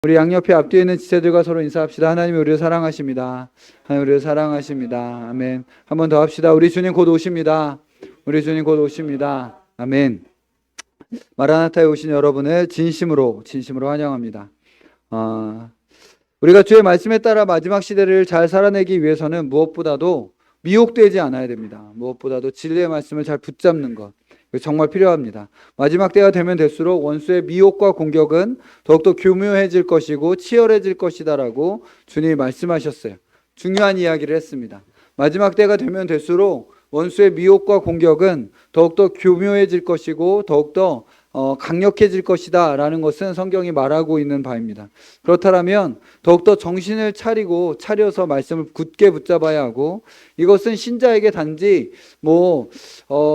우리 양옆에 앞뒤에 있는 지체들과 서로 인사합시다. 하나님이 우리를 사랑하십니다. 하나님 우리를 사랑하십니다. 아멘. 한 번 더 합시다. 우리 주님 곧 오십니다. 우리 주님 곧 오십니다. 아멘. 마라나타에 오신 여러분을 진심으로 환영합니다. 우리가 주의 말씀에 따라 마지막 시대를 잘 살아내기 위해서는 무엇보다도 미혹되지 않아야 됩니다. 무엇보다도 진리의 말씀을 잘 붙잡는 것, 정말 필요합니다. 마지막 때가 되면 될수록 원수의 미혹과 공격은 더욱더 교묘해질 것이고 치열해질 것이다라고 주님이 말씀하셨어요. 중요한 이야기를 했습니다. 마지막 때가 되면 될수록 원수의 미혹과 공격은 더욱더 교묘해질 것이고 더욱더 강력해질 것이다 라는 것은 성경이 말하고 있는 바입니다. 그렇다면 더욱더 정신을 차려서 말씀을 굳게 붙잡아야 하고, 이것은 신자에게 단지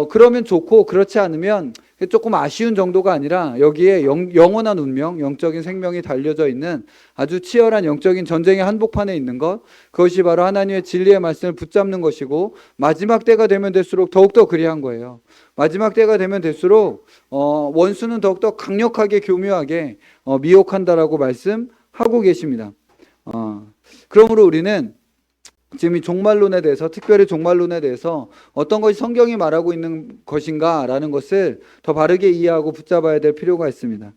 그러면 좋고 그렇지 않으면 조금 아쉬운 정도가 아니라 여기에 영원한 운명, 영적인 생명이 달려져 있는 아주 치열한 영적인 전쟁의 한복판에 있는 것, 그것이 바로 하나님의 진리의 말씀을 붙잡는 것이고, 마지막 때가 되면 될수록 더욱더 그리한 거예요. 마지막 때가 되면 될수록 원수는 더욱더 강력하게 교묘하게 미혹한다라고 말씀하고 계십니다. 그러므로 우리는 지금 이 종말론에 대해서, 특별히 종말론에 대해서 어떤 것이 성경이 말하고 있는 것인가 라는 것을 더 바르게 이해하고 붙잡아야 될 필요가 있습니다.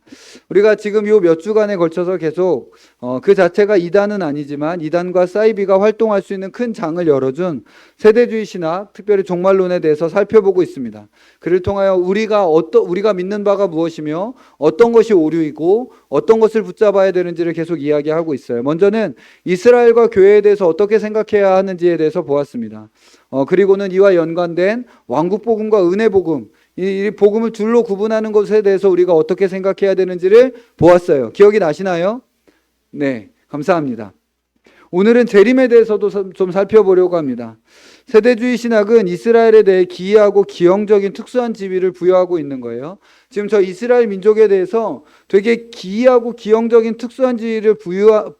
우리가 지금 요 몇 주간에 걸쳐서 계속 그 자체가 이단은 아니지만 이단과 사이비가 활동할 수 있는 큰 장을 열어준 세대주의 신학, 특별히 종말론에 대해서 살펴보고 있습니다. 그를 통하여 우리가 믿는 바가 무엇이며 어떤 것이 오류이고 어떤 것을 붙잡아야 되는지를 계속 이야기하고 있어요. 먼저는 이스라엘과 교회에 대해서 어떻게 생각해야 하는지에 대해서 보았습니다. 그리고는 이와 연관된 왕국복음과 은혜복음, 이 복음을 둘로 구분하는 것에 대해서 우리가 어떻게 생각해야 되는지를 보았어요. 기억이 나시나요? 네, 감사합니다. 오늘은 재림에 대해서도 좀 살펴보려고 합니다. 세대주의 신학은 이스라엘에 대해 기이하고 기형적인 특수한 지위를 부여하고 있는 거예요. 지금 저 이스라엘 민족에 대해서 되게 기이하고 기형적인 특수한 지위를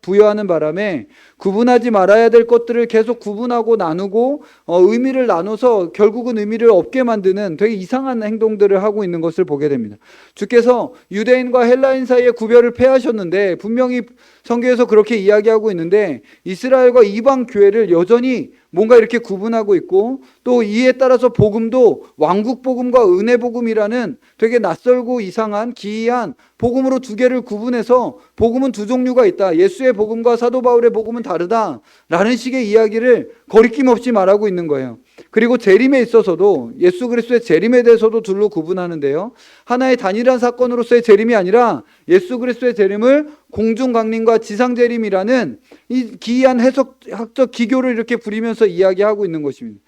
부여하는 바람에 구분하지 말아야 될 것들을 계속 구분하고 나누고 의미를 나눠서 결국은 의미를 없게 만드는 되게 이상한 행동들을 하고 있는 것을 보게 됩니다. 주께서 유대인과 헬라인 사이의 구별을 폐하셨는데, 분명히 성경에서 그렇게 이야기하고 있는데 이스라엘과 이방 교회를 여전히 뭔가 이렇게 구분하고 있고, 또 이에 따라서 복음도 왕국 복음과 은혜 복음이라는 되게 낯설고 이상한 기이한 복음으로 두 개를 구분해서 복음은 두 종류가 있다, 예수의 복음과 사도 바울의 복음은 다르다 라는 식의 이야기를 거리낌 없이 말하고 있는 거예요. 그리고 재림에 있어서도 예수 그리스도의 재림에 대해서도 둘로 구분하는데요, 하나의 단일한 사건으로서의 재림이 아니라 예수 그리스도의 재림을 공중 강림과 지상 재림이라는 이 기이한 해석학적 기교를 이렇게 부리면서 이야기하고 있는 것입니다.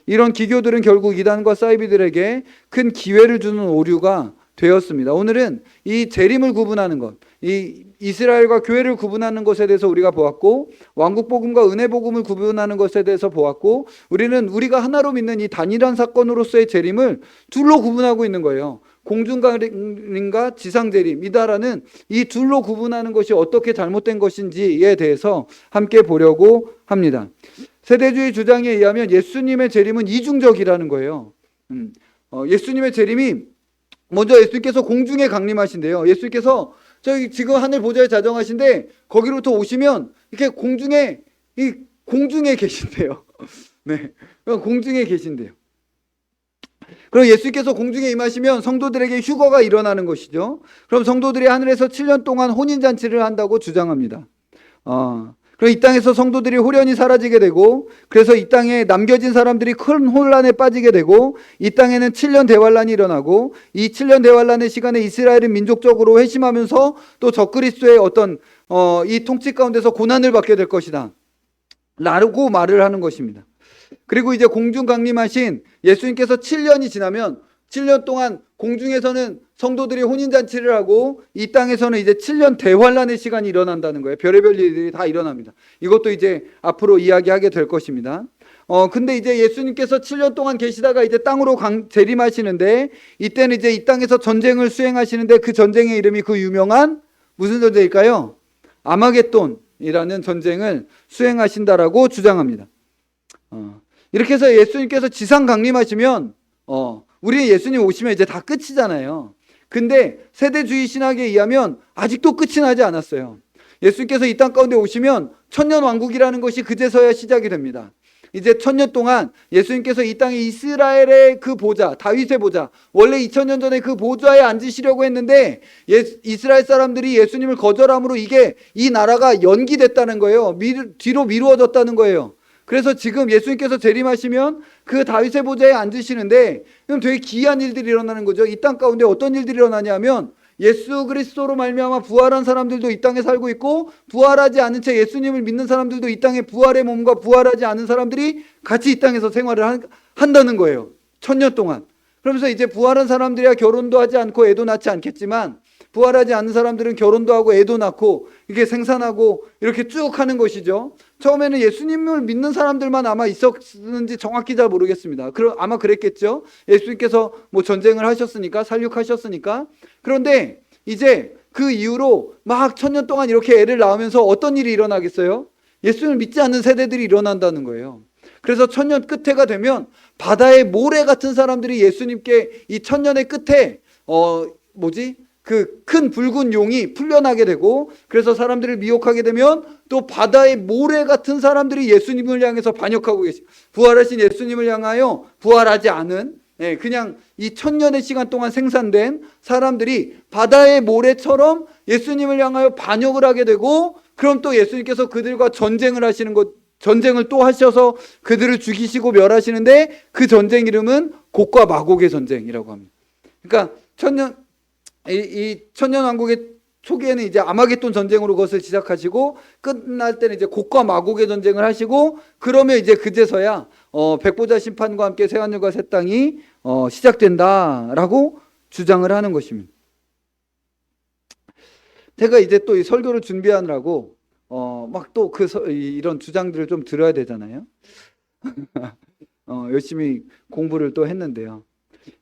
이런 기교들은 결국 이단과 사이비들에게 큰 기회를 주는 오류가 되었습니다. 오늘은 이 재림을 구분하는 것, 이 이스라엘과 교회를 구분하는 것에 대해서 우리가 보았고, 왕국복음과 은혜복음을 구분하는 것에 대해서 보았고, 우리가 하나로 믿는 이 단일한 사건으로서의 재림을 둘로 구분하고 있는 거예요. 공중강림과 지상재림이다라는 이 둘로 구분하는 것이 어떻게 잘못된 것인지에 대해서 함께 보려고 합니다. 세대주의 주장에 의하면 예수님의 재림은 이중적이라는 거예요. 예수님의 재림이 먼저 예수님께서 공중에 강림하신대요. 예수님께서 저기 지금 하늘 보좌에 자정하신데 거기로부터 오시면 이렇게 공중에 계신대요. 네, 공중에 계신대요. 그럼 예수님께서 공중에 임하시면 성도들에게 휴거가 일어나는 것이죠. 그럼 성도들이 하늘에서 7년 동안 혼인잔치를 한다고 주장합니다. 그럼 이 땅에서 성도들이 홀연히 사라지게 되고, 그래서 이 땅에 남겨진 사람들이 큰 혼란에 빠지게 되고, 이 땅에는 7년 대환란이 일어나고, 이 7년 대환란의 시간에 이스라엘은 민족적으로 회심하면서 또 적그리스도의 어떤 이 통치 가운데서 고난을 받게 될 것이다 라고 말을 하는 것입니다. 그리고 이제 공중 강림하신 예수님께서 7년이 지나면 7년 동안 공중에서는 성도들이 혼인잔치를 하고, 이 땅에서는 이제 7년 대환란의 시간이 일어난다는 거예요. 별의별 일들이 다 일어납니다. 이것도 이제 앞으로 이야기하게 될 것입니다. 근데 이제 예수님께서 7년 동안 계시다가 이제 땅으로 재림하시는데, 이때는 이제 이 땅에서 전쟁을 수행하시는데, 그 전쟁의 이름이 그 유명한 무슨 전쟁일까요? 아마겟돈이라는 전쟁을 수행하신다라고 주장합니다. 이렇게 해서 예수님께서 지상 강림하시면 우리는 예수님 오시면 이제 다 끝이잖아요. 근데 세대주의 신학에 의하면 아직도 끝이 나지 않았어요. 예수님께서 이 땅 가운데 오시면 천년 왕국이라는 것이 그제서야 시작이 됩니다. 이제 1000년 동안 예수님께서 이 땅에 이스라엘의 그 보좌, 다윗의 보좌, 원래 2000년 전에 그 보좌에 앉으시려고 했는데 이스라엘 사람들이 예수님을 거절함으로 이 나라가 연기됐다는 거예요. 뒤로 미루어졌다는 거예요. 그래서 지금 예수님께서 재림하시면 그 다윗의 보좌에 앉으시는데 되게 기이한 일들이 일어나는 거죠. 이 땅 가운데 어떤 일들이 일어나냐면 예수 그리스도로 말미암아 부활한 사람들도 이 땅에 살고 있고, 부활하지 않은 채 예수님을 믿는 사람들도 이 땅에 부활의 몸과 부활하지 않은 사람들이 같이 이 땅에서 생활을 한다는 거예요. 1000년 동안. 그러면서 이제 부활한 사람들이야 결혼도 하지 않고 애도 낳지 않겠지만, 부활하지 않는 사람들은 결혼도 하고 애도 낳고 이게 생산하고 이렇게 쭉 하는 것이죠. 처음에는 예수님을 믿는 사람들만 아마 있었는지 정확히 잘 모르겠습니다. 아마 그랬겠죠. 예수님께서 뭐 전쟁을 하셨으니까, 살육하셨으니까. 그런데 이제 그 이후로 막 1000년 동안 이렇게 애를 낳으면서 어떤 일이 일어나겠어요? 예수님을 믿지 않는 세대들이 일어난다는 거예요. 그래서 1000년 끝에가 되면 바다의 모래 같은 사람들이 예수님께 이 1000년의 끝에 그 큰 붉은 용이 풀려나게 되고, 그래서 사람들을 미혹하게 되면 또 바다의 모래 같은 사람들이 예수님을 향해서 반역하고 부활하신 예수님을 향하여 부활하지 않은, 그냥 이 1000년의 시간 동안 생산된 사람들이 바다의 모래처럼 예수님을 향하여 반역을 하게 되고, 그럼 또 예수님께서 그들과 전쟁을 또 하셔서 그들을 죽이시고 멸하시는데, 그 전쟁 이름은 곡과 마곡의 전쟁이라고 합니다. 그러니까 이 천년 왕국의 초기에는 이제 아마겟돈 전쟁으로 그것을 시작하시고, 끝날 때는 이제 곡과 마곡의 전쟁을 하시고, 그러면 이제 그제서야 백보자 심판과 함께 새하늘과 새 땅이 시작된다라고 주장을 하는 것입니다. 제가 이제 또 이 설교를 준비하느라고 막 또 이런 주장들을 좀 들어야 되잖아요. 열심히 공부를 또 했는데요.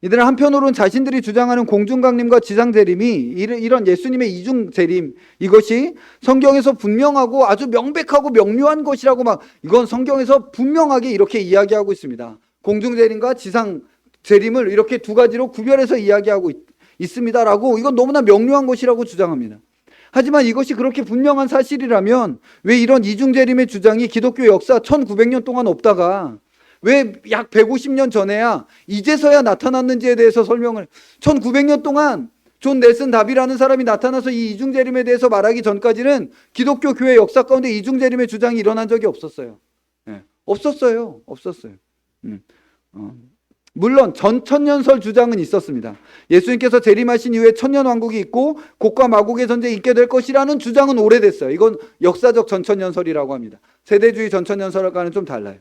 이들은 한편으로는 자신들이 주장하는 공중강림과 지상재림이 이런 예수님의 이중재림, 이것이 성경에서 분명하고 아주 명백하고 명료한 것이라고 이건 성경에서 분명하게 이렇게 이야기하고 있습니다. 공중재림과 지상재림을 이렇게 두 가지로 구별해서 이야기하고 있습니다라고, 이건 너무나 명료한 것이라고 주장합니다. 하지만 이것이 그렇게 분명한 사실이라면 왜 이런 이중재림의 주장이 기독교 역사 1900년 동안 없다가 왜 약 150년 전에야 이제서야 나타났는지에 대해서 1900년 동안 존 넬슨 다비라는 사람이 나타나서 이 이중재림에 대해서 말하기 전까지는 기독교 교회 역사 가운데 이중재림의 주장이 일어난 적이 없었어요. 없었어요. 물론 전천년설 주장은 있었습니다. 예수님께서 재림하신 이후에 천년왕국이 있고 곡과 마곡의 전쟁이 있게 될 것이라는 주장은 오래됐어요. 이건 역사적 전천년설이라고 합니다. 세대주의 전천년설과는 좀 달라요.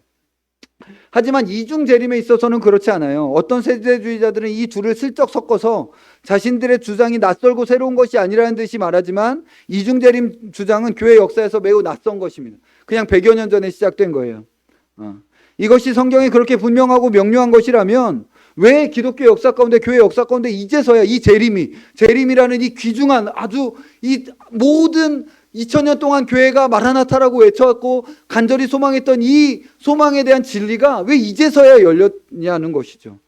하지만 이중재림에 있어서는 그렇지 않아요. 어떤 세대주의자들은 이 둘을 슬쩍 섞어서 자신들의 주장이 낯설고 새로운 것이 아니라는 듯이 말하지만, 이중재림 주장은 교회 역사에서 매우 낯선 것입니다. 그냥 100여 년 전에 시작된 거예요. 이것이 성경에 그렇게 분명하고 명료한 것이라면 왜 기독교 역사 가운데, 교회 역사 가운데 이제서야 이 재림이라는 이 귀중한, 아주 이 모든 2000년 동안 교회가 마라나타라고 외쳐왔고 간절히 소망했던 이 소망에 대한 진리가 왜 이제서야 열렸냐는 것이죠.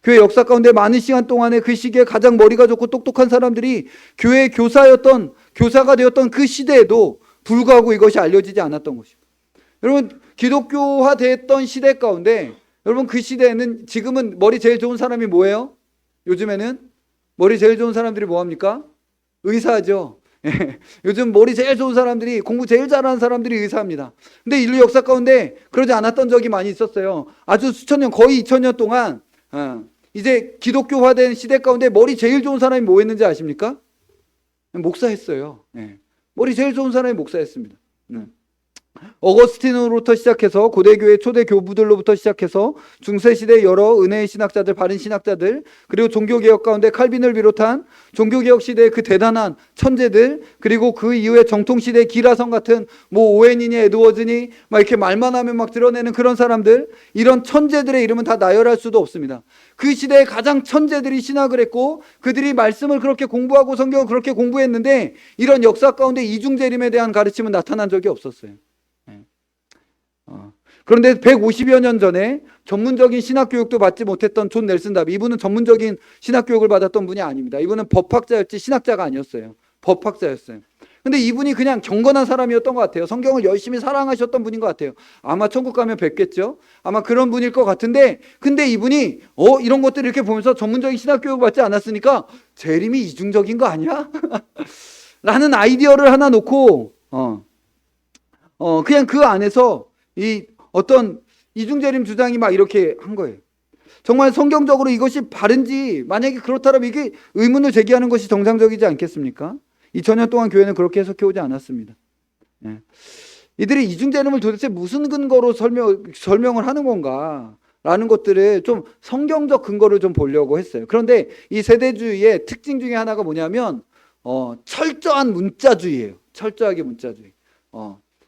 교회 역사 가운데 많은 시간 동안에 그 시기에 가장 머리가 좋고 똑똑한 사람들이 교회의 교사가 되었던 그 시대에도 불구하고 이것이 알려지지 않았던 것입니다. 여러분, 기독교화 됐던 시대 가운데, 여러분 그 시대에는, 지금은 머리 제일 좋은 사람이 뭐예요? 요즘에는 머리 제일 좋은 사람들이 뭐합니까? 의사죠. 요즘 머리 제일 좋은 사람들이, 공부 제일 잘하는 사람들이 의사입니다. 근데 인류 역사 가운데 그러지 않았던 적이 많이 있었어요. 아주 수천 년, 거의 2000년 동안 이제 기독교화된 시대 가운데 머리 제일 좋은 사람이 뭐 했는지 아십니까? 목사했어요. 머리 제일 좋은 사람이 목사했습니다. 어거스틴으로부터 시작해서 고대교회 초대 교부들로부터 시작해서 중세시대 여러 은혜의 신학자들, 바른 신학자들, 그리고 종교개혁 가운데 칼빈을 비롯한 종교개혁 시대의 그 대단한 천재들, 그리고 그 이후에 정통시대의 기라성 같은 오웬이니 에드워즈니 이렇게 말만 하면 드러내는 그런 사람들, 이런 천재들의 이름은 다 나열할 수도 없습니다. 그 시대에 가장 천재들이 신학을 했고 그들이 말씀을 그렇게 공부하고 성경을 그렇게 공부했는데, 이런 역사 가운데 이중재림에 대한 가르침은 나타난 적이 없었어요. 그런데 150여 년 전에 전문적인 신학교육도 받지 못했던 존 넬슨 다비, 이분은 전문적인 신학교육을 받았던 분이 아닙니다. 이분은 법학자였지 신학자가 아니었어요. 법학자였어요. 근데 이분이 그냥 경건한 사람이었던 것 같아요. 성경을 열심히 사랑하셨던 분인 것 같아요. 아마 천국 가면 뵙겠죠. 아마 그런 분일 것 같은데, 근데 이분이 이런 것들을 이렇게 보면서 전문적인 신학 교육 받지 않았으니까 재림이 이중적인 거 아니야? 라는 아이디어를 하나 놓고 그냥 그 안에서 이 어떤 이중재림 주장이 막 이렇게 한 거예요. 정말 성경적으로 이것이 바른지, 만약에 그렇다면 이게 의문을 제기하는 것이 정상적이지 않겠습니까? 2000년 동안 교회는 그렇게 해석해 오지 않았습니다. 예. 이들이 이중재림을 도대체 무슨 근거로 설명을 하는 건가 라는 것들을 좀 성경적 근거를 좀 보려고 했어요. 그런데 이 세대주의의 특징 중에 하나가 뭐냐면 철저한 문자주의예요. 철저하게 문자주의.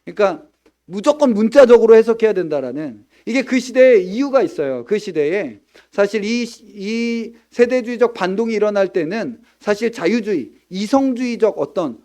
그러니까 무조건 문자적으로 해석해야 된다라는, 이게 그 시대에 이유가 있어요. 그 시대에 사실 이 세대주의적 반동이 일어날 때는 사실 자유주의, 이성주의적 어떤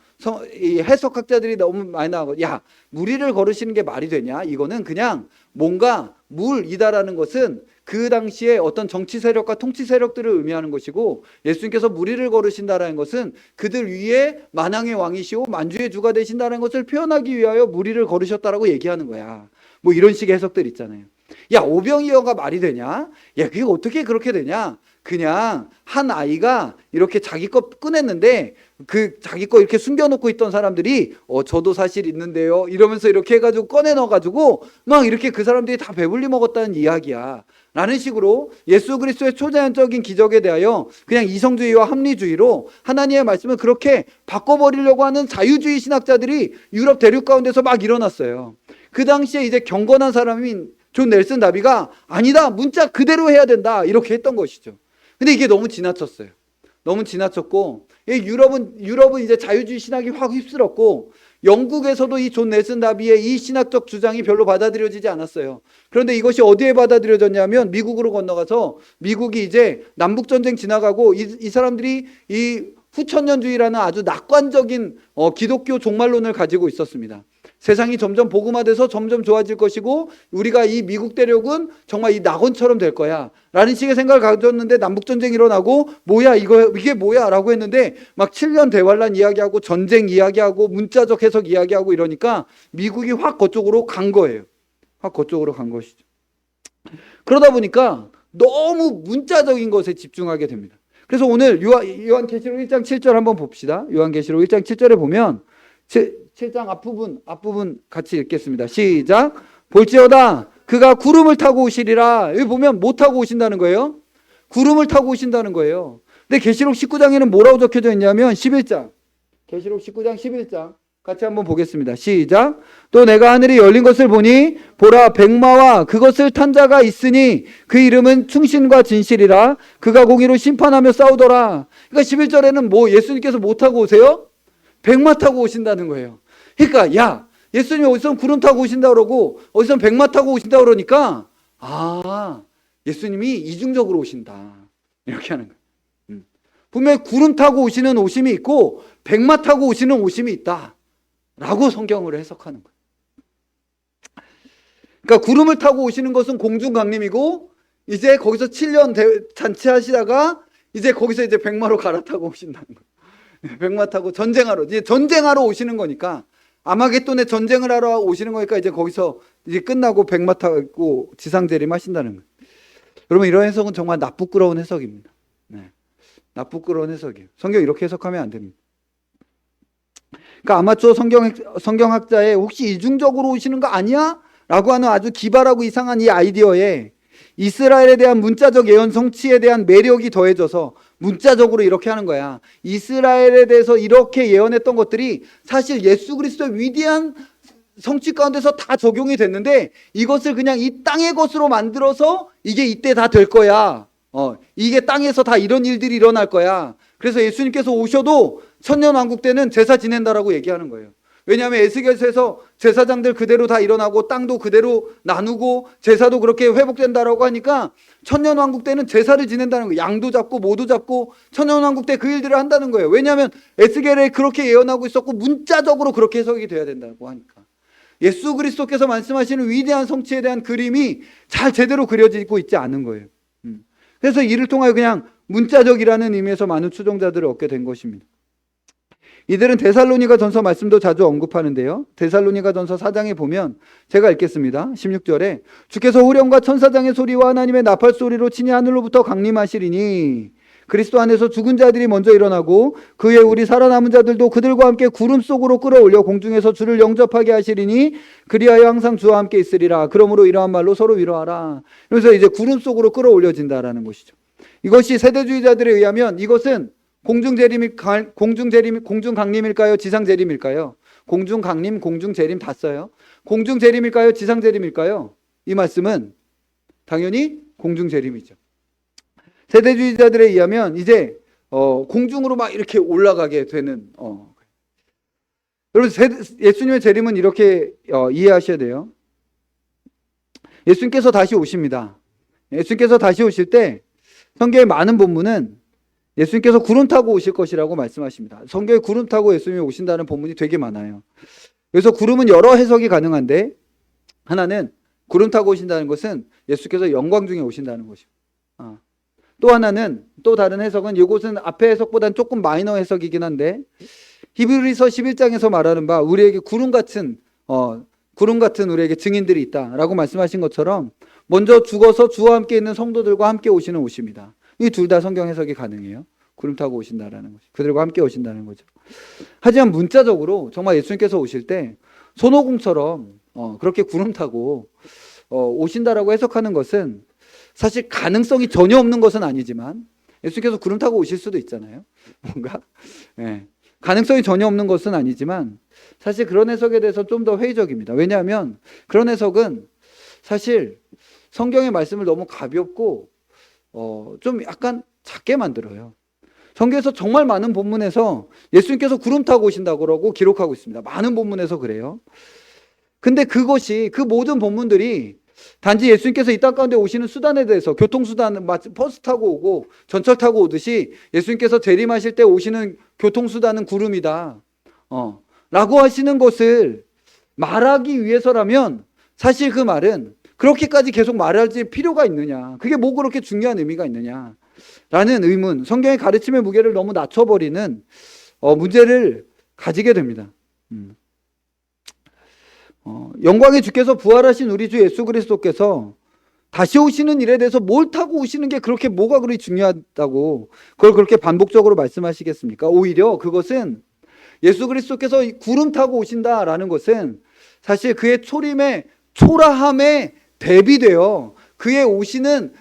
이 해석학자들이 너무 많이 나오고, 야, 무리를 거르시는 게 말이 되냐? 이거는 그냥 뭔가 물이다라는 것은 그 당시에 어떤 정치 세력과 통치 세력들을 의미하는 것이고, 예수님께서 무리를 거르신다라는 것은 그들 위에 만왕의 왕이시오 만주의 주가 되신다는 것을 표현하기 위하여 무리를 거르셨다라고 얘기하는 거야. 뭐 이런 식의 해석들 있잖아요. 야, 오병이어가 말이 되냐? 야, 그게 어떻게 그렇게 되냐? 그냥 한 아이가 이렇게 자기 거 꺼냈는데 그 자기 거 이렇게 숨겨놓고 있던 사람들이 저도 사실 있는데요 이러면서 이렇게 해가지고 꺼내 넣어가지고 막 이렇게 그 사람들이 다 배불리 먹었다는 이야기야 라는 식으로 예수 그리스도의 초자연적인 기적에 대하여 그냥 이성주의와 합리주의로 하나님의 말씀을 그렇게 바꿔버리려고 하는 자유주의 신학자들이 유럽 대륙 가운데서 막 일어났어요. 그 당시에 이제 경건한 사람인 존 넬슨 다비가 아니다, 문자 그대로 해야 된다 이렇게 했던 것이죠. 근데 이게 너무 지나쳤어요. 너무 지나쳤고, 유럽은 이제 자유주의 신학이 확 휩쓸었고, 영국에서도 이 존 넬슨 다비의 이 신학적 주장이 별로 받아들여지지 않았어요. 그런데 이것이 어디에 받아들여졌냐면 미국으로 건너가서, 미국이 이제 남북전쟁 지나가고 이 사람들이 이 후천년주의라는 아주 낙관적인 기독교 종말론을 가지고 있었습니다. 세상이 점점 복음화돼서 점점 좋아질 것이고 우리가 이 미국 대륙은 정말 이 낙원처럼 될 거야 라는 식의 생각을 가졌는데, 남북전쟁이 일어나고 뭐야 이게 뭐야 라고 했는데 막 7년 대환란 이야기하고 전쟁 이야기하고 문자적 해석 이야기하고 이러니까 미국이 확 그쪽으로 간 거예요. 확 그쪽으로 간 것이죠. 그러다 보니까 너무 문자적인 것에 집중하게 됩니다. 그래서 오늘 요한계시록 1장 7절 한번 봅시다. 요한계시록 1장 7절에 보면 7장 앞부분 같이 읽겠습니다. 시작. 볼지어다 그가 구름을 타고 오시리라. 여기 보면 뭐 타고 오신다는 거예요? 구름을 타고 오신다는 거예요. 근데 계시록 19장에는 뭐라고 적혀져 있냐면 11장. 계시록 19장 11장 같이 한번 보겠습니다. 시작. 또 내가 하늘이 열린 것을 보니 보라 백마와 그것을 탄 자가 있으니 그 이름은 충신과 진실이라. 그가 공의로 심판하며 싸우더라. 그러니까 11절에는 뭐 예수님께서 뭐 타고 오세요? 백마 타고 오신다는 거예요. 그러니까 야, 예수님이 어디서 구름 타고 오신다 그러고 어디서 백마 타고 오신다 그러니까 예수님이 이중적으로 오신다 이렇게 하는 거예요. 분명히 구름 타고 오시는 오심이 있고 백마 타고 오시는 오심이 있다 라고 성경을 해석하는 거예요. 그러니까 구름을 타고 오시는 것은 공중강림이고, 이제 거기서 7년 잔치하시다가 이제 거기서 이제 백마로 갈아타고 오신다는 거예요. 백마 타고 전쟁하러 오시는 거니까, 아마겟돈에 전쟁을 하러 오시는 거니까 이제 거기서 이제 끝나고 백마 타고 지상재림 하신다는 거예요. 여러분, 이런 해석은 정말 나쁘끄러운 해석입니다. 네. 나쁘끄러운 해석이에요. 성경 이렇게 해석하면 안 됩니다. 그러니까 아마추어 성경학자의 혹시 이중적으로 오시는 거 아니야? 라고 하는 아주 기발하고 이상한 이 아이디어에 이스라엘에 대한 문자적 예언 성취에 대한 매력이 더해져서 문자적으로 이렇게 하는 거야. 이스라엘에 대해서 이렇게 예언했던 것들이 사실 예수 그리스도의 위대한 성취 가운데서 다 적용이 됐는데, 이것을 그냥 이 땅의 것으로 만들어서 이게 이때 다 될 거야. 이게 땅에서 다 이런 일들이 일어날 거야. 그래서 예수님께서 오셔도 천년왕국 때는 제사 지낸다라고 얘기하는 거예요. 왜냐하면 에스겔서에서 제사장들 그대로 다 일어나고 땅도 그대로 나누고 제사도 그렇게 회복된다라고 하니까 천년왕국 때는 제사를 지낸다는 거예요. 양도 잡고 모도 잡고 천년왕국 때 그 일들을 한다는 거예요. 왜냐하면 에스겔에 그렇게 예언하고 있었고 문자적으로 그렇게 해석이 돼야 된다고 하니까. 예수 그리스도께서 말씀하시는 위대한 성취에 대한 그림이 잘 제대로 그려지고 있지 않은 거예요. 그래서 이를 통하여 그냥 문자적이라는 의미에서 많은 추종자들을 얻게 된 것입니다. 이들은 데살로니가전서 말씀도 자주 언급하는데요. 데살로니가전서 4장에 보면 제가 읽겠습니다. 16절에 주께서 후령과 천사장의 소리와 하나님의 나팔 소리로 친히 하늘로부터 강림하시리니 그리스도 안에서 죽은 자들이 먼저 일어나고 그에 우리 살아남은 자들도 그들과 함께 구름 속으로 끌어올려 공중에서 주를 영접하게 하시리니 그리하여 항상 주와 함께 있으리라. 그러므로 이러한 말로 서로 위로하라. 그래서 이제 구름 속으로 끌어올려진다라는 것이죠. 이것이 세대주의자들에 의하면 이것은 공중강림일까요? 지상재림일까요? 공중강림, 공중재림 다 써요. 공중재림일까요? 지상재림일까요? 이 말씀은 당연히 공중재림이죠. 세대주의자들에 의하면 이제 공중으로 막 이렇게 올라가게 되는 여러분 예수님의 재림은 이렇게 이해하셔야 돼요. 예수님께서 다시 오십니다. 예수님께서 다시 오실 때 성경의 많은 본문은 예수님께서 구름 타고 오실 것이라고 말씀하십니다. 성경에 구름 타고 예수님이 오신다는 본문이 되게 많아요. 그래서 구름은 여러 해석이 가능한데 하나는 구름 타고 오신다는 것은 예수께서 영광 중에 오신다는 것이고 또 하나는 또 다른 해석은 이곳은 앞의 해석보다는 조금 마이너 해석이긴 한데 히브리서 11장에서 말하는 바 우리에게 구름 같은 우리에게 증인들이 있다라고 말씀하신 것처럼 먼저 죽어서 주와 함께 있는 성도들과 함께 오시는 오십니다. 이 둘 다 성경 해석이 가능해요. 구름 타고 오신다라는 거죠. 그들과 함께 오신다는 거죠. 하지만 문자적으로 정말 예수님께서 오실 때 손오공처럼 그렇게 구름 타고 오신다라고 해석하는 것은 사실 가능성이 전혀 없는 것은 아니지만 예수님께서 구름 타고 오실 수도 있잖아요. 뭔가 가능성이 전혀 없는 것은 아니지만 사실 그런 해석에 대해서 좀 더 회의적입니다. 왜냐하면 그런 해석은 사실 성경의 말씀을 너무 가볍고 좀 약간 작게 만들어요. 성경에서 정말 많은 본문에서 예수님께서 구름 타고 오신다고 그러고 기록하고 있습니다. 많은 본문에서 그래요. 근데 그 모든 본문들이 단지 예수님께서 이 땅 가운데 오시는 수단에 대해서 교통수단, 마치 버스 타고 오고 전철 타고 오듯이 예수님께서 재림하실 때 오시는 교통수단은 구름이다 라고 하시는 것을 말하기 위해서라면 사실 그 말은 그렇게까지 계속 말할 필요가 있느냐, 그게 뭐 그렇게 중요한 의미가 있느냐 라는 의문, 성경의 가르침의 무게를 너무 낮춰버리는 문제를 가지게 됩니다. 영광의 주께서 부활하신 우리 주 예수 그리스도께서 다시 오시는 일에 대해서 뭘 타고 오시는 게 그렇게 뭐가 그렇게 중요하다고 그걸 그렇게 반복적으로 말씀하시겠습니까? 오히려 그것은 예수 그리스도께서 구름 타고 오신다라는 것은 사실 그의 초라함에 대비되어 그의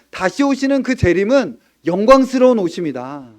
다시 오시는 그 재림은 영광스러운 오심이다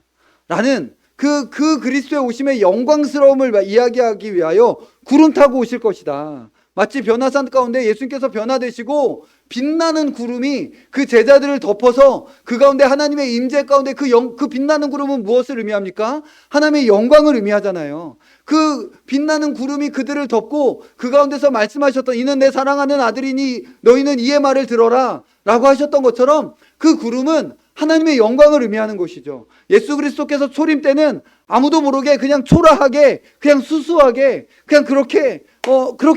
라는 그 그리스도의 오심의 영광스러움을 이야기하기 위하여 구름 타고 오실 것이다. 마치 변화산 가운데 예수님께서 변화되시고 빛나는 구름이 그 제자들을 덮어서 그 가운데 하나님의 임재 가운데 그 빛나는 구름은 무엇을 의미합니까? 하나님의 영광을 의미하잖아요. 그 빛나는 구름이 그들을 덮고 그 가운데서 말씀하셨던 이는 내 사랑하는 아들이니 너희는 이의 말을 들어라 라고 하셨던 것처럼 그 구름은 하나님의 영광을 의미하는 것이죠. 예수 그리스도께서 초림 때는 아무도 모르게 그냥 초라하게 그냥 수수하게 그냥 그렇게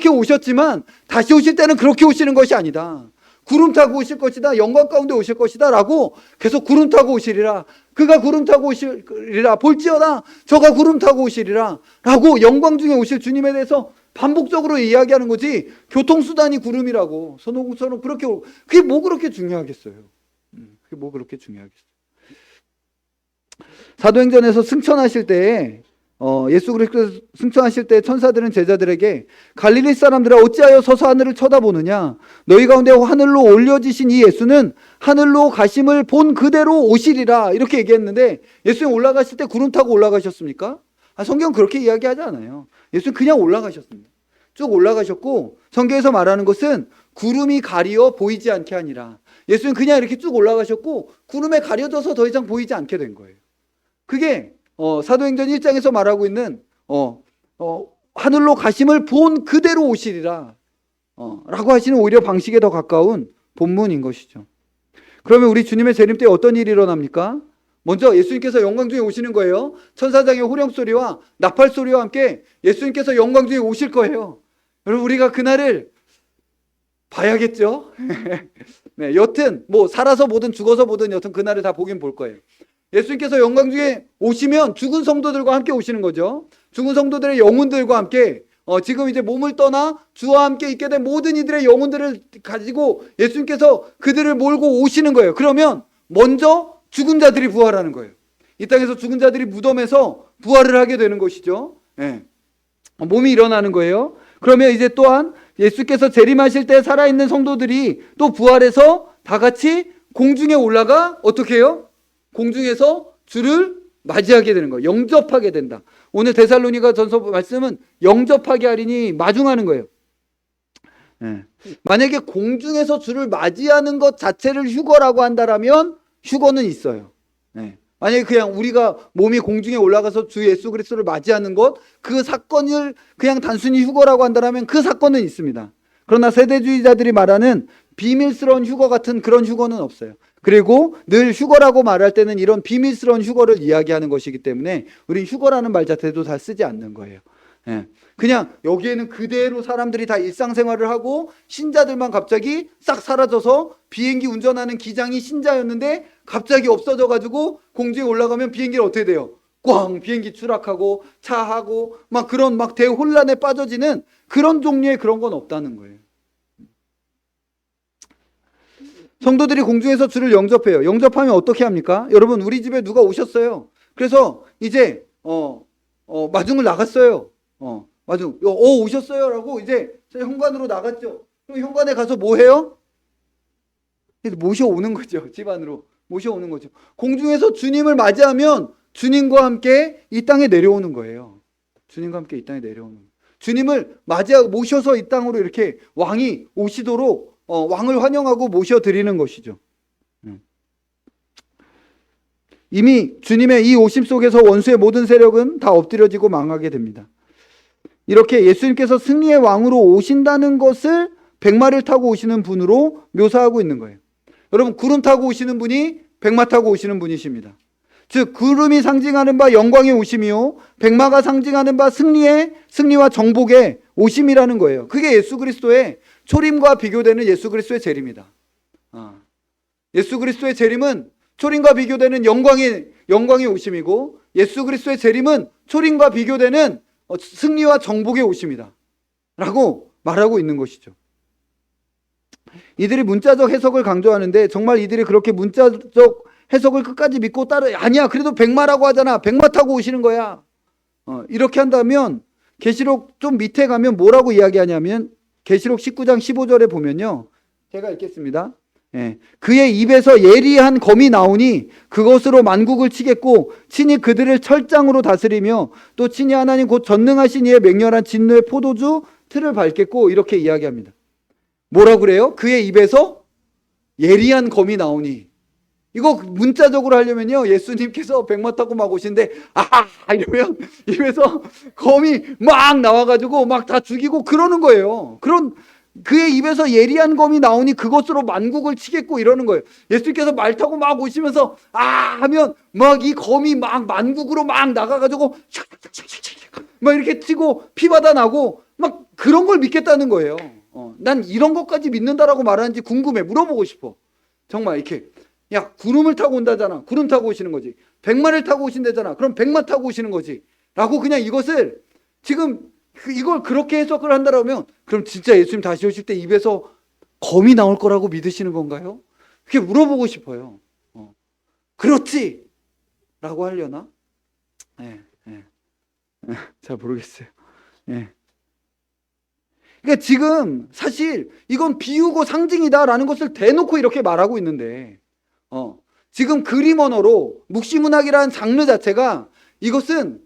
오셨지만 다시 오실 때는 그렇게 오시는 것이 아니다. 구름 타고 오실 것이다. 영광 가운데 오실 것이다 라고 계속 구름 타고 오시리라. 그가 구름 타고 오시리라. 볼지어다 저가 구름 타고 오시리라 라고 영광 중에 오실 주님에 대해서 반복적으로 이야기하는 거지. 교통수단이 구름이라고 손오공처럼 그게 뭐 그렇게 중요하겠어요. 그게 뭐 그렇게 중요하겠어요. 사도행전에서 승천하실 때에 예수 그리스도 승천하실 때 천사들은 제자들에게 갈릴리 사람들아 어찌하여 서서 하늘을 쳐다보느냐 너희 가운데 하늘로 올려지신 이 예수는 하늘로 가심을 본 그대로 오시리라 이렇게 얘기했는데 예수님 올라가실 때 구름 타고 올라가셨습니까? 성경은 그렇게 이야기하지 않아요. 예수님 그냥 올라가셨습니다. 쭉 올라가셨고 성경에서 말하는 것은 구름이 가리어 보이지 않게 하니라. 예수님 그냥 이렇게 쭉 올라가셨고 구름에 가려져서 더 이상 보이지 않게 된 거예요. 그게 사도행전 1장에서 말하고 있는 하늘로 가심을 본 그대로 오시리라 라고 하시는 오히려 방식에 더 가까운 본문인 것이죠. 그러면 우리 주님의 재림 때 어떤 일이 일어납니까? 먼저 예수님께서 영광 중에 오시는 거예요. 천사장의 호령소리와 나팔소리와 함께 예수님께서 영광 중에 오실 거예요. 여러분 우리가 그날을 봐야겠죠? 네, 여튼 뭐 살아서 보든 죽어서 보든 여튼 그날을 다 보긴 볼 거예요. 예수님께서 영광 중에 오시면 죽은 성도들과 함께 오시는 거죠. 죽은 성도들의 영혼들과 함께 지금 이제 몸을 떠나 주와 함께 있게 된 모든 이들의 영혼들을 가지고 예수님께서 그들을 몰고 오시는 거예요. 그러면 먼저 죽은 자들이 부활하는 거예요. 이 땅에서 죽은 자들이 무덤에서 부활을 하게 되는 것이죠. 예. 몸이 일어나는 거예요. 그러면 이제 또한 예수께서 재림하실 때 살아있는 성도들이 또 부활해서 다 같이 공중에 올라가 어떻게 해요? 공중에서 주를 맞이하게 되는 거예요. 영접하게 된다. 오늘 데살로니가 전서 말씀은 영접하게 하리니 마중하는 거예요. 예. 만약에 공중에서 주를 맞이하는 것 자체를 휴거라고 한다면 휴거는 있어요. 예. 만약에 그냥 우리가 몸이 공중에 올라가서 주 예수 그리스도를 맞이하는 것, 그 사건을 그냥 단순히 휴거라고 한다면 그 사건은 있습니다. 그러나 세대주의자들이 말하는 비밀스러운 휴거 같은 그런 휴거는 없어요. 그리고 늘 휴거라고 말할 때는 이런 비밀스러운 휴거를 이야기하는 것이기 때문에 우린 휴거라는 말 자체도 다 쓰지 않는 거예요. 예. 그냥 여기에는 그대로 사람들이 다 일상생활을 하고 신자들만 갑자기 싹 사라져서 비행기 운전하는 기장이 신자였는데 갑자기 없어져가지고 공중에 올라가면 비행기를 어떻게 돼요? 꽝 비행기 추락하고 차하고 막 그런 막 대혼란에 빠져지는 그런 종류의 그런 건 없다는 거예요. 성도들이 공중에서 주를 영접해요. 영접하면 어떻게 합니까? 여러분 우리 집에 누가 오셨어요. 그래서 이제 마중을 나갔어요. 마중 오셨어요 라고 이제 현관으로 나갔죠. 그럼 현관에 가서 뭐 해요? 모셔오는 거죠. 집 안으로 모셔오는 거죠. 공중에서 주님을 맞이하면 주님과 함께 이 땅에 내려오는 거예요. 주님과 함께 이 땅에 내려오는 거예요. 주님을 맞이하고 모셔서 이 땅으로 이렇게 왕이 오시도록 왕을 환영하고 모셔드리는 것이죠. 이미 주님의 이 오심 속에서 원수의 모든 세력은 다 엎드려지고 망하게 됩니다. 이렇게 예수님께서 승리의 왕으로 오신다는 것을 백마를 타고 오시는 분으로 묘사하고 있는 거예요. 여러분 구름 타고 오시는 분이 백마 타고 오시는 분이십니다. 즉 구름이 상징하는 바 영광의 오심이요 백마가 상징하는 바 승리와 정복의 오심이라는 거예요. 그게 예수 그리스도의 초림과 비교되는 예수 그리스도의 재림이다. 예수 그리스도의 재림은 초림과 비교되는 영광의 오심이고 예수 그리스도의 재림은 초림과 비교되는 승리와 정복의 오심이다 라고 말하고 있는 것이죠. 이들이 문자적 해석을 강조하는데 정말 이들이 그렇게 문자적 해석을 끝까지 믿고 아니야 그래도 백마라고 하잖아 백마 타고 오시는 거야 이렇게 한다면 계시록 좀 밑에 가면 뭐라고 이야기하냐면 계시록 19장 15절에 보면요 제가 읽겠습니다. 그의 입에서 예리한 검이 나오니 그것으로 만국을 치겠고 친히 그들을 철장으로 다스리며 또 친히 하나님 곧 전능하신 이의 맹렬한 진노의 포도주 틀을 밟겠고 이렇게 이야기합니다. 뭐라고 그래요? 그의 입에서 예리한 검이 나오니 이거 문자적으로 하려면요 예수님께서 백마 타고 막 오시는데 이러면 입에서 검이 막 나와가지고 막 다 죽이고 그러는 거예요. 그의 입에서 예리한 검이 나오니 그것으로 만국을 치겠고 이러는 거예요. 예수님께서 말 타고 막 오시면서 하면 막 이 검이 막 만국으로 막 나가가지고 막 이렇게 치고 피바다 나고 막 그런 걸 믿겠다는 거예요. 난 이런 것까지 믿는다라고 말하는지 궁금해. 물어보고 싶어. 정말 이렇게 야 구름을 타고 온다잖아. 구름 타고 오시는 거지. 백마를 타고 오신다잖아. 그럼 백마 타고 오시는 거지 라고 그냥 이것을 지금 이걸 그렇게 해석을 한다면 그럼 진짜 예수님 다시 오실 때 입에서 검이 나올 거라고 믿으시는 건가요? 그렇게 물어보고 싶어요. 그렇지 라고 하려나? 잘 모르겠어요. 그러니까 지금 사실 이건 비유고 상징이다라는 것을 대놓고 이렇게 말하고 있는데 지금 그림 언어로 묵시문학이라는 장르 자체가 이것은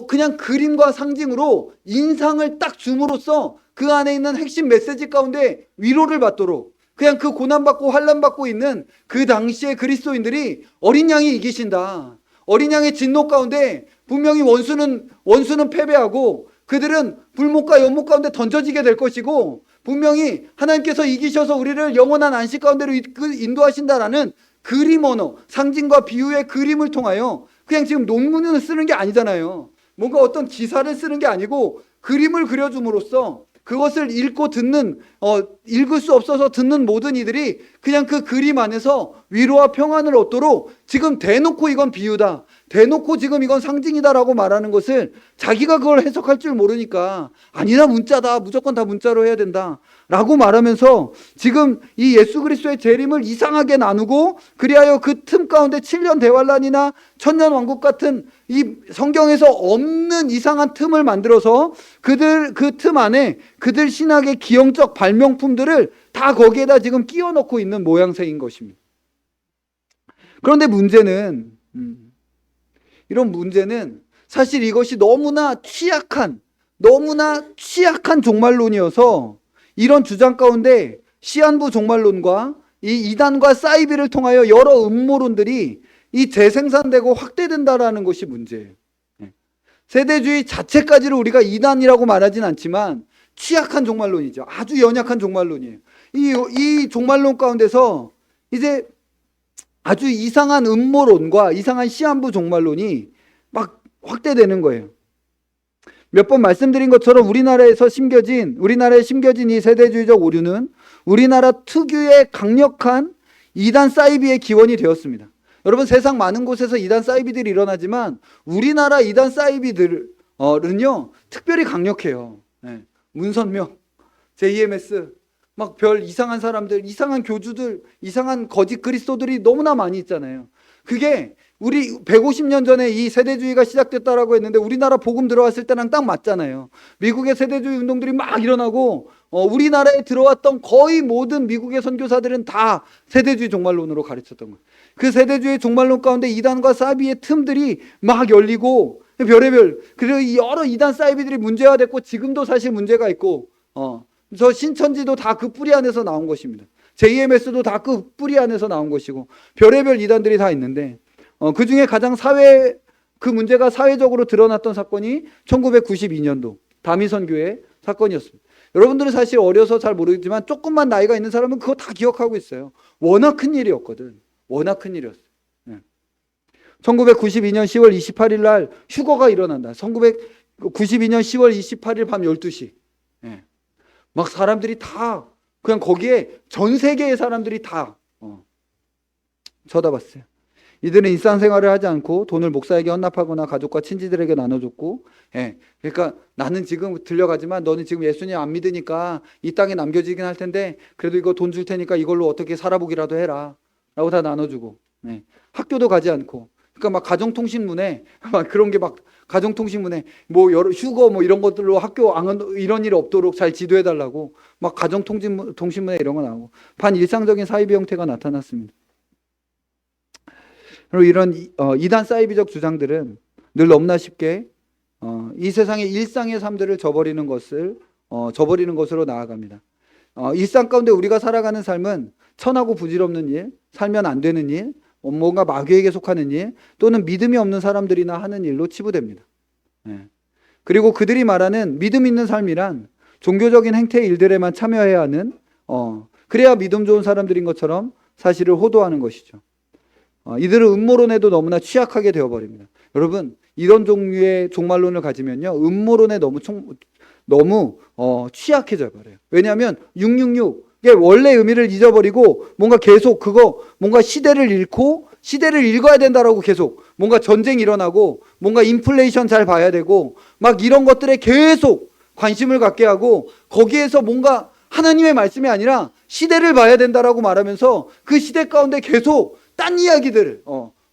그냥 그림과 상징으로 인상을 딱 줌으로써 그 안에 있는 핵심 메시지 가운데 위로를 받도록 그냥 그 고난받고 환난받고 있는 그 당시의 그리스도인들이 어린 양이 이기신다. 어린 양의 진노 가운데 분명히 원수는 패배하고 그들은 불목과 연못 가운데 던져지게 될 것이고 분명히 하나님께서 이기셔서 우리를 영원한 안식 가운데로 인도하신다라는 그림 언어, 상징과 비유의 그림을 통하여 그냥 지금 논문을 쓰는 게 아니잖아요. 뭔가 어떤 기사를 쓰는 게 아니고 그림을 그려줌으로써 그것을 읽고 듣는 읽을 수 없어서 듣는 모든 이들이 그냥 그 그림 안에서 위로와 평안을 얻도록 지금 대놓고 이건 비유다. 대놓고 지금 이건 상징이다라고 말하는 것을 자기가 그걸 해석할 줄 모르니까 아니다, 문자다, 무조건 다 문자로 해야 된다 라고 말하면서 지금 이 예수 그리스도의 재림을 이상하게 나누고, 그리하여 그 틈 가운데 7년 대환란이나 천년 왕국 같은 이 성경에서 없는 이상한 틈을 만들어서 그들 그 틈 안에 그들 신학의 기형적 발명품들을 다 거기에다 지금 끼워 넣고 있는 모양새인 것입니다. 그런데 문제는 이런 문제는 사실 이것이 너무나 취약한 종말론이어서, 이런 주장 가운데 시한부 종말론과 이 이단과 사이비를 통하여 여러 음모론들이 이 재생산되고 확대된다라는 것이 문제예요. 세대주의 자체까지를 우리가 이단이라고 말하진 않지만 취약한 종말론이죠. 아주 연약한 종말론이에요. 이 종말론 가운데서 이제 아주 이상한 음모론과 이상한 시한부 종말론이 막 확대되는 거예요. 몇 번 말씀드린 것처럼 우리나라에 심겨진 이 세대주의적 오류는 우리나라 특유의 강력한 이단 사이비의 기원이 되었습니다. 여러분, 세상 많은 곳에서 이단 사이비들이 일어나지만 우리나라 이단 사이비들은요 특별히 강력해요. 문선명, JMS, 막 별 이상한 사람들, 이상한 교주들, 이상한 거짓 그리스도들이 너무나 많이 있잖아요. 그게 우리 150년 전에 이 세대주의가 시작됐다라고 했는데 우리나라 복음 들어왔을 때랑 딱 맞잖아요. 미국의 세대주의 운동들이 막 일어나고 우리나라에 들어왔던 거의 모든 미국의 선교사들은 다 세대주의 종말론으로 가르쳤던 거예요. 그 세대주의 종말론 가운데 이단과 사이비의 틈들이 막 열리고 별의별, 그리고 여러 이단 사이비들이 문제화됐고 지금도 사실 문제가 있고 저 신천지도 다 그 뿌리 안에서 나온 것입니다. JMS도 다 그 뿌리 안에서 나온 것이고 별의별 이단들이 다 있는데 그 중에 가장 그 문제가 사회적으로 드러났던 사건이 1992년도 다미선교회 사건이었습니다. 여러분들은 사실 어려서 잘 모르겠지만 조금만 나이가 있는 사람은 그거 다 기억하고 있어요. 워낙 큰 일이었거든. 워낙 큰 일이었어요. 1992년 10월 28일 날 휴거가 일어난다. 1992년 10월 28일 밤 12시. 막 사람들이 다 그냥 거기에 전 세계의 사람들이 다 쳐다봤어요. 이들은 일상생활을 하지 않고 돈을 목사에게 헌납하거나 가족과 친지들에게 나눠줬고, 그러니까 나는 지금 들려가지만 너는 지금 예수님 안 믿으니까 이 땅에 남겨지긴 할 텐데 그래도 이거 돈 줄 테니까 이걸로 어떻게 살아보기라도 해라 라고 다 나눠주고, 학교도 가지 않고, 그러니까 막 가정통신문에 막 그런 게 막 가정통신문에 뭐 여러 휴거 뭐 이런 것들로 학교 이런 일이 없도록 잘 지도해달라고 막 가정통신문에 이런 거 나오고 반일상적인 사이비 형태가 나타났습니다. 그리고 이런 이단 사이비적 주장들은 늘 너무나 쉽게 이 세상의 일상의 삶들을 저버리는 것으로 나아갑니다. 일상 가운데 우리가 살아가는 삶은 천하고 부질없는 일, 살면 안 되는 일, 뭔가 마귀에게 속하는 일, 또는 믿음이 없는 사람들이나 하는 일로 치부됩니다. 그리고 그들이 말하는 믿음 있는 삶이란 종교적인 행태의 일들에만 참여해야 하는, 그래야 믿음 좋은 사람들인 것처럼 사실을 호도하는 것이죠. 이들은 음모론에도 너무나 취약하게 되어버립니다. 여러분, 이런 종류의 종말론을 가지면요 음모론에 너무 취약해져 버려요. 왜냐하면 666의 원래 의미를 잊어버리고 뭔가 계속 뭔가 시대를 읽고 시대를 읽어야 된다라고 계속 뭔가 전쟁이 일어나고 뭔가 인플레이션 잘 봐야 되고 막 이런 것들에 계속 관심을 갖게 하고 거기에서 뭔가 하나님의 말씀이 아니라 시대를 봐야 된다라고 말하면서 그 시대 가운데 계속 딴 이야기들을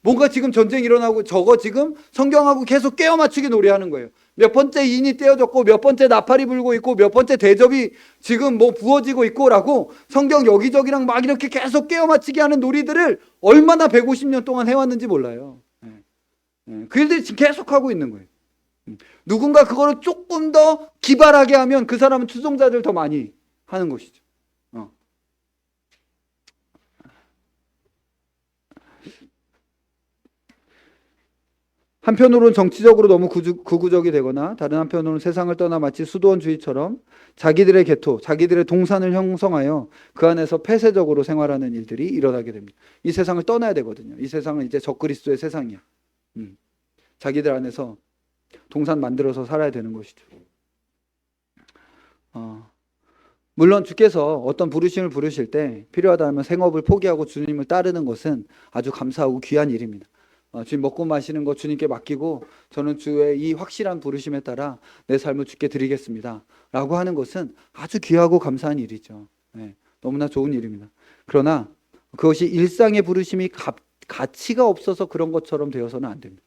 뭔가 지금 전쟁이 일어나고 저거 지금 성경하고 계속 깨어 맞추기 놀이하는 거예요. 몇 번째 인이 떼어졌고 몇 번째 나팔이 불고 있고 몇 번째 대접이 지금 뭐 부어지고 있고라고 성경 여기저기랑 막 이렇게 계속 깨어 맞추기 하는 놀이들을 얼마나 150년 동안 해왔는지 몰라요. 그 일들이 지금 계속하고 있는 거예요. 누군가 그거를 조금 더 기발하게 하면 그 사람은 추종자들 더 많이 하는 것이죠. 한편으로는 정치적으로 너무 극우적이 되거나 다른 한편으로는 세상을 떠나 마치 수도원주의처럼 자기들의 계토, 자기들의 동산을 형성하여 그 안에서 폐쇄적으로 생활하는 일들이 일어나게 됩니다. 이 세상을 떠나야 되거든요. 이 세상은 이제 적그리스도의 세상이야. 자기들 안에서 동산 만들어서 살아야 되는 것이죠. 물론 주께서 어떤 부르심을 부르실 때 필요하다면 생업을 포기하고 주님을 따르는 것은 아주 감사하고 귀한 일입니다. 주님 먹고 마시는 거 주님께 맡기고 저는 주의 이 확실한 부르심에 따라 내 삶을 주께 드리겠습니다 라고 하는 것은 아주 귀하고 감사한 일이죠. 네, 너무나 좋은 일입니다. 그러나 그것이 일상의 부르심이 가치가 없어서 그런 것처럼 되어서는 안 됩니다.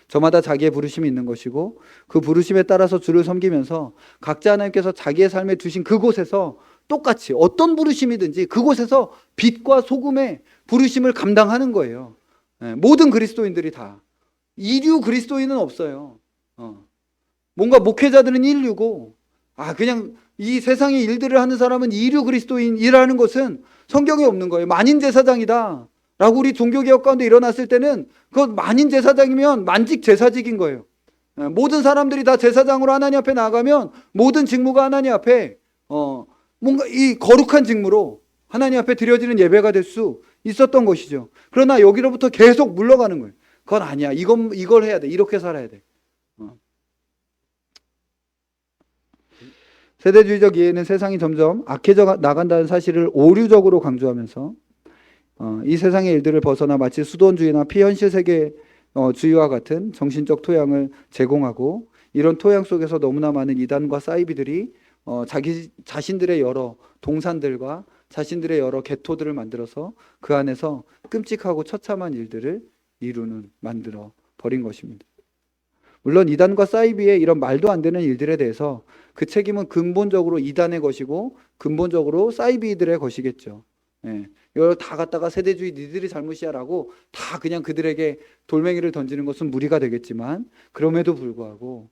저마다 자기의 부르심이 있는 것이고 그 부르심에 따라서 주를 섬기면서 각자 하나님께서 자기의 삶에 두신 그곳에서 똑같이 어떤 부르심이든지 그곳에서 빛과 소금의 부르심을 감당하는 거예요. 모든 그리스도인들이 다. 이류 그리스도인은 없어요. 뭔가 목회자들은 인류고 그냥 이 세상의 일들을 하는 사람은 이류 그리스도인이라는 것은 성경에 없는 거예요. 만인 제사장이다 라고 우리 종교개혁 가운데 일어났을 때는 그건 만인 제사장이면 만직 제사직인 거예요. 모든 사람들이 다 제사장으로 하나님 앞에 나가면 모든 직무가 하나님 앞에 뭔가 이 거룩한 직무로 하나님 앞에 드려지는 예배가 될 수 있었던 것이죠. 그러나 여기로부터 계속 물러가는 거예요. 그건 아니야. 이걸 해야 돼. 이렇게 살아야 돼. 세대주의적 이해는 세상이 점점 악해져 나간다는 사실을 오류적으로 강조하면서 이 세상의 일들을 벗어나 마치 수돈주의나 피현실 세계주의와 같은 정신적 토양을 제공하고 이런 토양 속에서 너무나 많은 이단과 사이비들이 자신들의 여러 동산들과 자신들의 여러 개토들을 만들어서 그 안에서 끔찍하고 처참한 일들을 만들어 버린 것입니다. 물론 이단과 사이비의 이런 말도 안 되는 일들에 대해서 그 책임은 근본적으로 이단의 것이고 근본적으로 사이비들의 것이겠죠. 이걸 다 갖다가 세대주의 니들이 잘못이야라고 다 그냥 그들에게 돌멩이를 던지는 것은 무리가 되겠지만 그럼에도 불구하고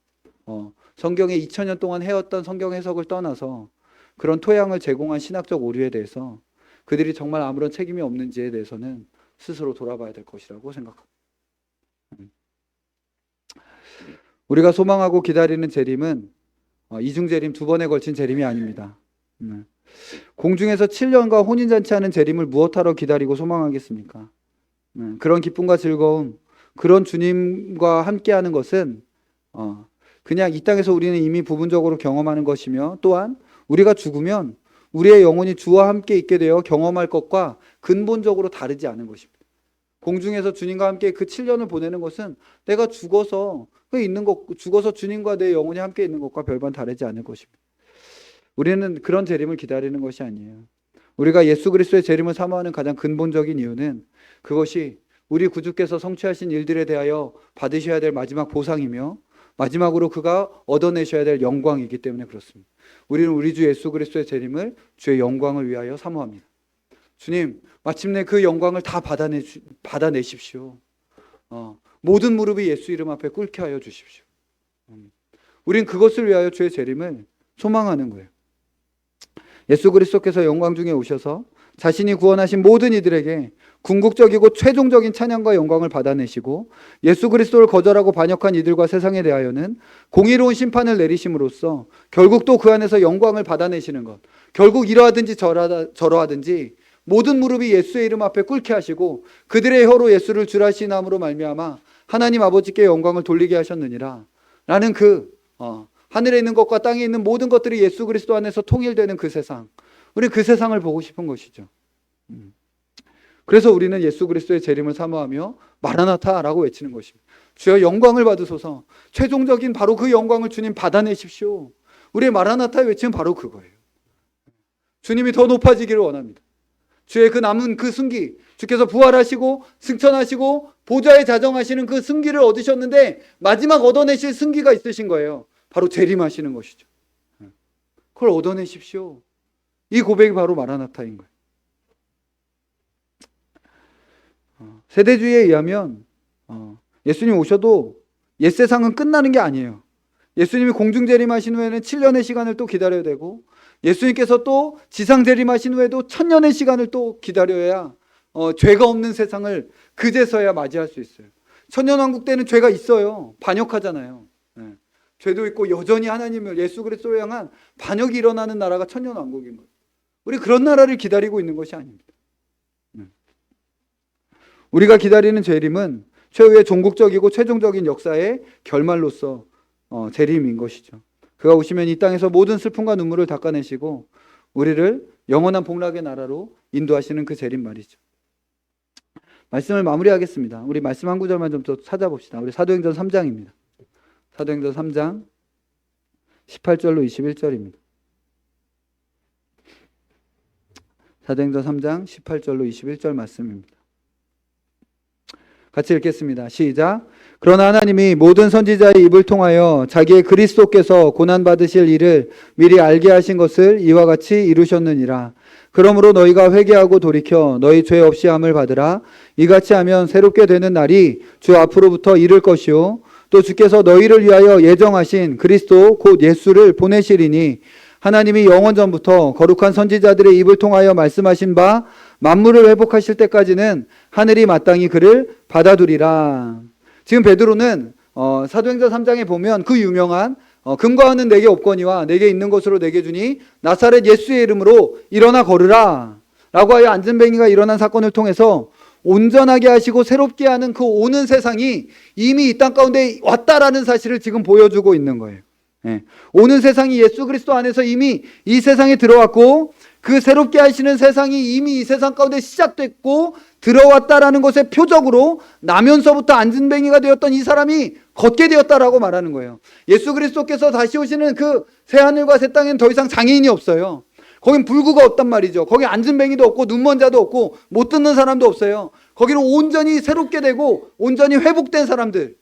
성경에 2000년 동안 해왔던 성경 해석을 떠나서 그런 토양을 제공한 신학적 오류에 대해서 그들이 정말 아무런 책임이 없는지에 대해서는 스스로 돌아봐야 될 것이라고 생각합니다. 우리가 소망하고 기다리는 재림은 이중재림 2번에 걸친 재림이 아닙니다. 공중에서 7년과 혼인잔치하는 재림을 무엇하러 기다리고 소망하겠습니까? 그런 기쁨과 즐거움, 그런 주님과 함께하는 것은 그냥 이 땅에서 우리는 이미 부분적으로 경험하는 것이며 또한 우리가 죽으면 우리의 영혼이 주와 함께 있게 되어 경험할 것과 근본적으로 다르지 않은 것입니다. 공중에서 주님과 함께 그 7년을 보내는 것은 내가 죽어서 주님과 내 영혼이 함께 있는 것과 별반 다르지 않을 것입니다. 우리는 그런 재림을 기다리는 것이 아니에요. 우리가 예수 그리스도의 재림을 사모하는 가장 근본적인 이유는 그것이 우리 구주께서 성취하신 일들에 대하여 받으셔야 될 마지막 보상이며 마지막으로 그가 얻어내셔야 될 영광이기 때문에 그렇습니다. 우리는 우리 주 예수 그리스도의 재림을 주의 영광을 위하여 사모합니다. 주님, 마침내 그 영광을 다 받아내십시오. 모든 무릎이 예수 이름 앞에 꿇게 하여 주십시오. 우린 그것을 위하여 주의 재림을 소망하는 거예요. 예수 그리스도께서 영광 중에 오셔서 자신이 구원하신 모든 이들에게 궁극적이고 최종적인 찬양과 영광을 받아내시고 예수 그리스도를 거절하고 반역한 이들과 세상에 대하여는 공의로운 심판을 내리심으로써 결국 또 그 안에서 영광을 받아내시는 것, 결국 이러하든지 저러하든지 모든 무릎이 예수의 이름 앞에 꿇게 하시고 그들의 혀로 예수를 주라시남으로 말미암아 하나님 아버지께 영광을 돌리게 하셨느니라 라는 하늘에 있는 것과 땅에 있는 모든 것들이 예수 그리스도 안에서 통일되는 그 세상, 우리 그 세상을 보고 싶은 것이죠. 그래서 우리는 예수 그리스도의 재림을 사모하며 마라나타라고 외치는 것입니다. 주여 영광을 받으소서. 최종적인 바로 그 영광을 주님 받아내십시오. 우리의 마라나타의 외침은 바로 그거예요. 주님이 더 높아지기를 원합니다. 주의 그 남은 그 승기, 주께서 부활하시고 승천하시고 보좌에 자정하시는 그 승기를 얻으셨는데 마지막 얻어내실 승기가 있으신 거예요. 바로 재림하시는 것이죠. 그걸 얻어내십시오. 이 고백이 바로 마라나타인 거예요. 세대주의에 의하면 예수님 오셔도 옛세상은 끝나는 게 아니에요. 예수님이 공중재림하신 후에는 7년의 시간을 또 기다려야 되고 예수님께서 또 지상재림하신 후에도 1000년의 시간을 또 기다려야 죄가 없는 세상을 그제서야 맞이할 수 있어요. 천년왕국 때는 죄가 있어요. 반역하잖아요. 죄도 있고 여전히 하나님을 예수 그리스도를 향한 반역이 일어나는 나라가 천년왕국인 거예요. 우리 그런 나라를 기다리고 있는 것이 아닙니다. 우리가 기다리는 재림은 최후의 종국적이고 최종적인 역사의 결말로서 재림인 것이죠. 그가 오시면 이 땅에서 모든 슬픔과 눈물을 닦아내시고 우리를 영원한 복락의 나라로 인도하시는 그 재림 말이죠. 말씀을 마무리하겠습니다. 우리 말씀 한 구절만 좀 더 찾아봅시다. 우리 사도행전 3장입니다. 사도행전 3장 18절로 21절입니다. 사도행전 3장 18절로 21절 말씀입니다. 같이 읽겠습니다. 시작. 그러나 하나님이 모든 선지자의 입을 통하여 자기의 그리스도께서 고난받으실 일을 미리 알게 하신 것을 이와 같이 이루셨느니라. 그러므로 너희가 회개하고 돌이켜 너희 죄 없이 함을 받으라. 이같이 하면 새롭게 되는 날이 주 앞으로부터 이를 것이요 또 주께서 너희를 위하여 예정하신 그리스도 곧 예수를 보내시리니 하나님이 영원 전부터 거룩한 선지자들의 입을 통하여 말씀하신 바 만물을 회복하실 때까지는 하늘이 마땅히 그를 받아두리라. 지금 베드로는 사도행전 3장에 보면 그 유명한 금과 은은 내게 없거니와 내게 있는 것으로 내게 주니 나사렛 예수의 이름으로 일어나 걸으라 라고 하여 안전뱅이가 일어난 사건을 통해서 온전하게 하시고 새롭게 하는 그 오는 세상이 이미 이 땅 가운데 왔다라는 사실을 지금 보여주고 있는 거예요. 오는 세상이 예수 그리스도 안에서 이미 이 세상에 들어왔고 그 새롭게 하시는 세상이 이미 이 세상 가운데 시작됐고 들어왔다라는 것의 표적으로 나면서부터 안진뱅이가 되었던 이 사람이 걷게 되었다라고 말하는 거예요. 예수 그리스도께서 다시 오시는 그 새하늘과 새 땅에는 더 이상 장애인이 없어요. 거긴 불구가 없단 말이죠. 거기 안진뱅이도 없고 눈먼 자도 없고 못 듣는 사람도 없어요. 거기는 온전히 새롭게 되고 온전히 회복된 사람들,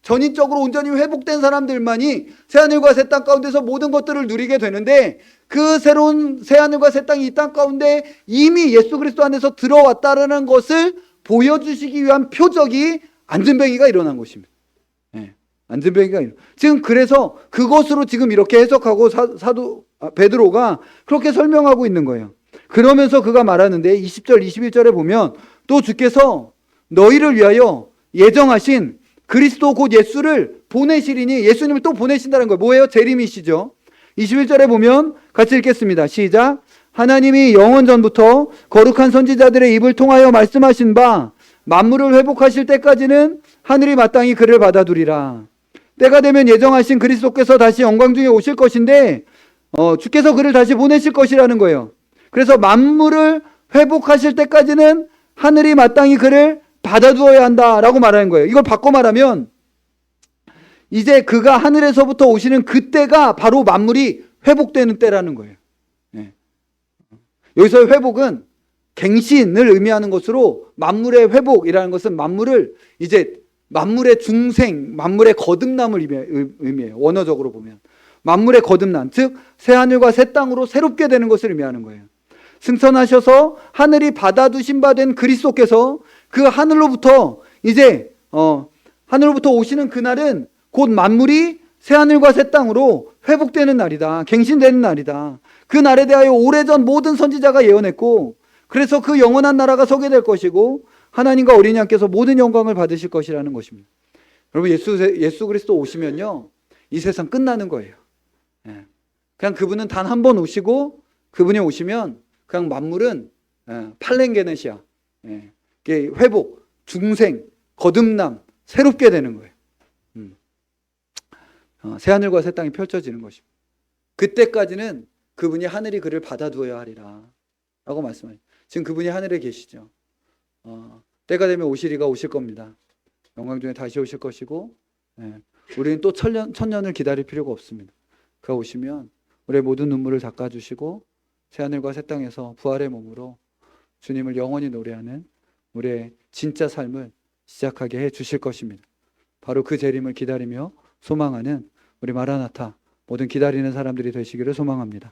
전인적으로 온전히 회복된 사람들만이 새하늘과 새 땅 가운데서 모든 것들을 누리게 되는데 그 새로운 새하늘과 새 땅이 이 땅 가운데 이미 예수 그리스도 안에서 들어왔다라는 것을 보여주시기 위한 표적이 안진뱅이가 일어난 것입니다. 지금 그래서 그것으로 지금 이렇게 해석하고 사도 베드로가 그렇게 설명하고 있는 거예요. 그러면서 그가 말하는데 20절 21절에 보면 또 주께서 너희를 위하여 예정하신 그리스도 곧 예수를 보내시리니 예수님을 또 보내신다는 거예요. 뭐예요? 재림이시죠. 21절에 보면 같이 읽겠습니다. 시작. 하나님이 영원 전부터 거룩한 선지자들의 입을 통하여 말씀하신 바 만물을 회복하실 때까지는 하늘이 마땅히 그를 받아두리라. 때가 되면 예정하신 그리스도께서 다시 영광 중에 오실 것인데 주께서 그를 다시 보내실 것이라는 거예요. 그래서 만물을 회복하실 때까지는 하늘이 마땅히 그를 받아두어야 한다라고 말하는 거예요. 이걸 바꿔 말하면 이제 그가 하늘에서부터 오시는 그때가 바로 만물이 회복되는 때라는 거예요. 여기서 회복은 갱신을 의미하는 것으로 만물의 회복이라는 것은 만물을 이제 만물의 중생, 만물의 거듭남을 의미해요. 원어적으로 보면 만물의 거듭남, 즉 새하늘과 새 땅으로 새롭게 되는 것을 의미하는 거예요. 승천하셔서 하늘이 받아두신 바 된 그리스도께서 그 하늘로부터 이제 하늘로부터 오시는 그날은 곧 만물이 새하늘과 새 땅으로 회복되는 날이다. 갱신되는 날이다. 그 날에 대하여 오래전 모든 선지자가 예언했고 그래서 그 영원한 나라가 서게 될 것이고 하나님과 어린이 양께서 모든 영광을 받으실 것이라는 것입니다. 여러분 예수 그리스도 오시면요 이 세상 끝나는 거예요. 그냥 그분은 단 한 번 오시고 그분이 오시면 그냥 만물은 팔렌게네시아 회복, 중생, 거듭남 새롭게 되는 거예요. 새하늘과 새 땅이 펼쳐지는 것입니다. 그때까지는 그분이 하늘이 그를 받아두어야 하리라 라고 말씀하세요. 지금 그분이 하늘에 계시죠. 때가 되면 오시리가 오실 겁니다. 영광 중에 다시 오실 것이고 우리는 또 천년을 기다릴 필요가 없습니다. 그가 오시면 우리의 모든 눈물을 닦아주시고 새하늘과 새 땅에서 부활의 몸으로 주님을 영원히 노래하는 우리의 진짜 삶을 시작하게 해 주실 것입니다. 바로 그 재림을 기다리며 소망하는 우리 마라나타 모든 기다리는 사람들이 되시기를 소망합니다.